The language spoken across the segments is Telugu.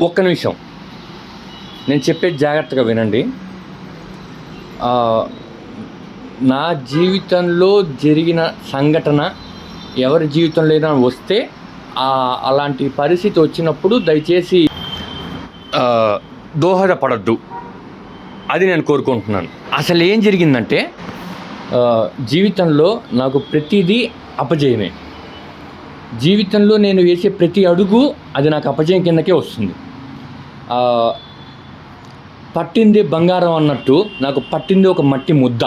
ఒక్క నిమిషం, నేను చెప్పేది జాగ్రత్తగా వినండి. నా జీవితంలో జరిగిన సంఘటన ఎవరి జీవితంలో అయినా వస్తే అలాంటి పరిస్థితి వచ్చినప్పుడు దయచేసి దోహదపడద్దు, అది నేను కోరుకుంటున్నాను. అసలు ఏం జరిగిందంటే, జీవితంలో నాకు ప్రతిదీ అపజయమే. జీవితంలో నేను వేసే ప్రతి అడుగు అది నాకు అపజయం కిందకే వస్తుంది. పట్టింది బంగారం అన్నట్టు నాకు పట్టింది ఒక మట్టి ముద్ద.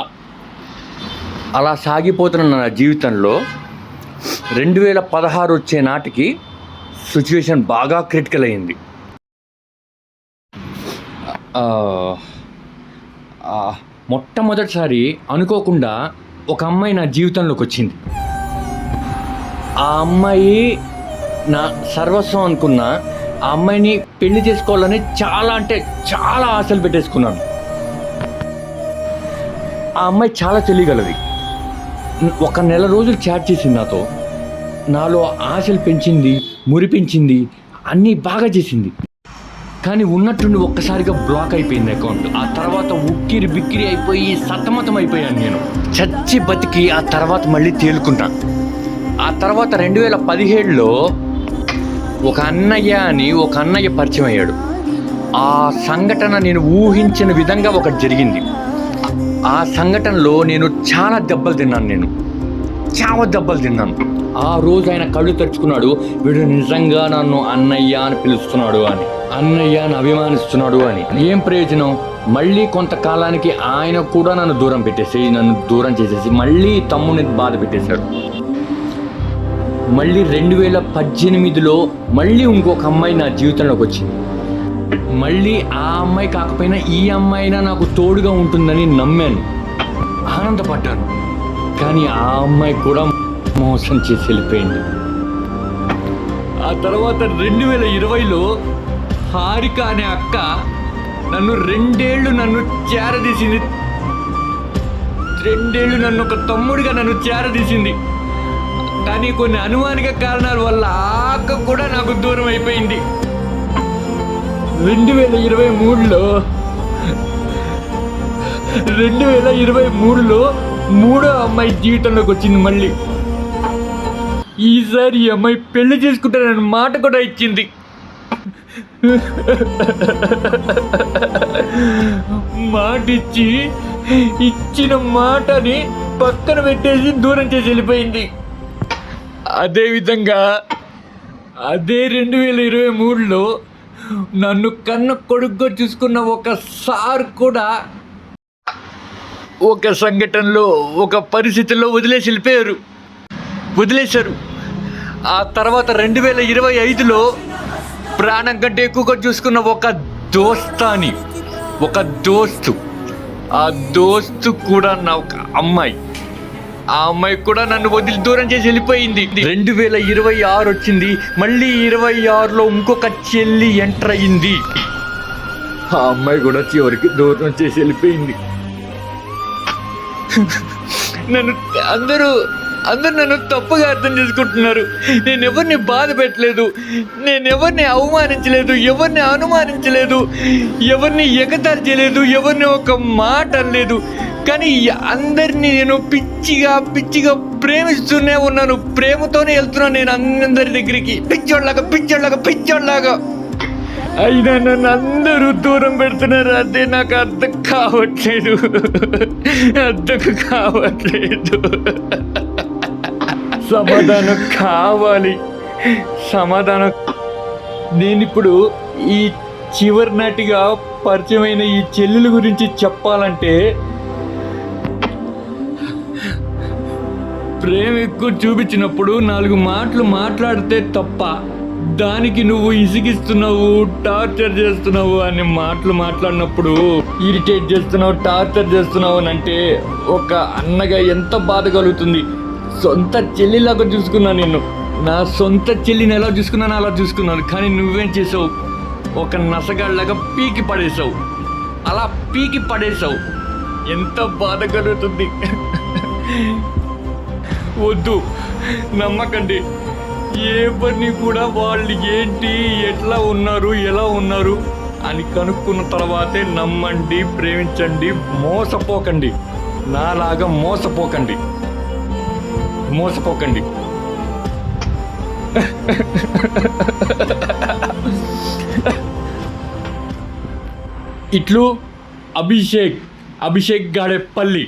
అలా సాగిపోతున్న నా జీవితంలో 2016 వచ్చే నాటికి సిచ్యువేషన్ బాగా క్రిటికల్ అయింది. మొట్టమొదటిసారి అనుకోకుండా ఒక అమ్మాయి నా జీవితంలోకి వచ్చింది. ఆ అమ్మాయి నా సర్వస్వం అనుకున్న ఆ అమ్మాయిని పెళ్లి చేసుకోవాలని చాలా ఆశలు పెట్టేసుకున్నాను. ఆ అమ్మాయి చాలా తెలియగలది. ఒక నెల రోజులు చాట్ చేసింది నాతో. నాలో ఆశలు పెంచింది, మురిపించింది, అన్నీ బాగా చేసింది. కానీ ఉన్నట్టుండి ఒక్కసారిగా బ్లాక్ అయిపోయింది అకౌంట్. ఆ తర్వాత ఉక్కిరి బిక్కిరి అయిపోయి సతమతం అయిపోయాను నేను. చచ్చి బతికి ఆ తర్వాత మళ్ళీ తేలుకున్నా. ఆ తర్వాత 2017లో ఒక అన్నయ్య పరిచయం అయ్యాడు. ఆ సంఘటన నేను ఊహించిన విధంగా ఒకటి జరిగింది. ఆ సంఘటనలో నేను చాలా దెబ్బలు తిన్నాను. ఆ రోజు ఆయన కళ్ళు తెరుచుకున్నాడు, వీడు నిజంగా నన్ను అన్నయ్య అని పిలుస్తున్నాడు అని, అన్నయ్య అని అభిమానిస్తున్నాడు అని. ఏం ప్రయోజనం? మళ్ళీ కొంతకాలానికి ఆయన కూడా నన్ను దూరం చేసేసి మళ్ళీ తమ్ముని బాధ పెట్టేశాడు. మళ్ళీ 2018లో మళ్ళీ ఇంకొక అమ్మాయి నా జీవితంలోకి వచ్చింది. మళ్ళీ ఆ అమ్మాయి కాకపోయినా ఈ అమ్మాయినా నాకు తోడుగా ఉంటుందని నమ్మాను, ఆనందపడ్డాను. కానీ ఆ అమ్మాయి కూడా మోసం చేసి వెళ్ళిపోయింది. ఆ తర్వాత 2020లో హారిక అనే అక్క నన్ను 2 ఏళ్ళు చేరదీసింది. 2 ఏళ్ళు నన్ను ఒక తమ్ముడిగా చేరదీసింది. కానీ కొన్ని అనుమానిక కారణాల వల్ల ఆ అక్క కూడా నాకు దూరం అయిపోయింది. 2023లో మూడో అమ్మాయి జీవితంలోకి వచ్చింది. మళ్ళీ ఈసారి ఈ అమ్మాయి పెళ్లి చేసుకుంటానని మాట కూడా ఇచ్చింది. మాట ఇచ్చిన మాటని పక్కన పెట్టేసి దూరం చేసి వెళ్ళిపోయింది. అదేవిధంగా అదే 2023లో నన్ను కన్న కొడుకుగా చూసుకున్న ఒక సార్ కూడా ఒక సంఘటనలో ఒక పరిస్థితుల్లో వదిలేశారు. ఆ తర్వాత 2025లో ప్రాణం కంటే ఎక్కువగా చూసుకున్న ఒక దోస్తు, ఆ దోస్తు కూడా నా ఒక అమ్మాయి, ఆ అమ్మాయి కూడా నన్ను వదిలి దూరం చేసి వెళ్ళిపోయింది. 2026 వచ్చింది, మళ్ళీ 26లో ఇంకొక చెల్లి ఎంటర్ అయ్యింది. ఆ అమ్మాయి కూడా చివరికి దూరం చేసి వెళ్ళిపోయింది. అందరూ నన్ను తప్పుగా అర్థం చేసుకుంటున్నారు. నేను ఎవరిని బాధ పెట్టలేదు, నేను ఎవరిని అవమానించలేదు, ఎవరిని అనుమానించలేదు, ఎవరిని ఎగతాళి చేయలేదు, ఎవరిని ఒక మాట అనలేదు. కానీ అందరినీ నేను పిచ్చిగా ప్రేమిస్తూనే ఉన్నాను. ప్రేమతోనే వెళ్తున్నాను నేను అందరి దగ్గరికి, పిచ్చోళ్ళలాగా. అయినా నన్ను అందరూ దూరం పెడుతున్నారు. అదే నాకు అర్థం కావట్లేదు. సమాధానం కావాలి. నేను ఇప్పుడు ఈ చివరి నాటిగా పరిచయమైన ఈ చెల్లెల గురించి చెప్పాలంటే, ప్రేమ ఎక్కువ చూపించినప్పుడు 4 మాటలు మాట్లాడితే తప్ప దానికి నువ్వు ఇసిగిస్తున్నావు, టార్చర్ చేస్తున్నావు అని మాటలు మాట్లాడినప్పుడు, ఇరిటేట్ చేస్తున్నావు, టార్చర్ చేస్తున్నావు అని అంటే ఒక అన్నగా ఎంత బాధ కలుగుతుంది. సొంత చెల్లిలాగా చూసుకున్నాను నిన్ను. నా సొంత చెల్లిని ఎలా చూసుకున్నాను అలా చూసుకున్నాను. కానీ నువ్వేం చేసావు? ఒక నసగాళ్ళలాగా పీకి పడేసావు. ఎంత బాధ కలుగుతుంది. వద్దు, నమ్మకండి. ఏ పని కూడా వాళ్ళు ఏంటి, ఎట్లా ఉన్నారు, ఎలా ఉన్నారు అని కనుక్కున్న తర్వాతే నమ్మండి, ప్రేమించండి. మోసపోకండి, నాలాగా మోసపోకండి. ఇట్లు అభిషేక్ గాడేపల్లి.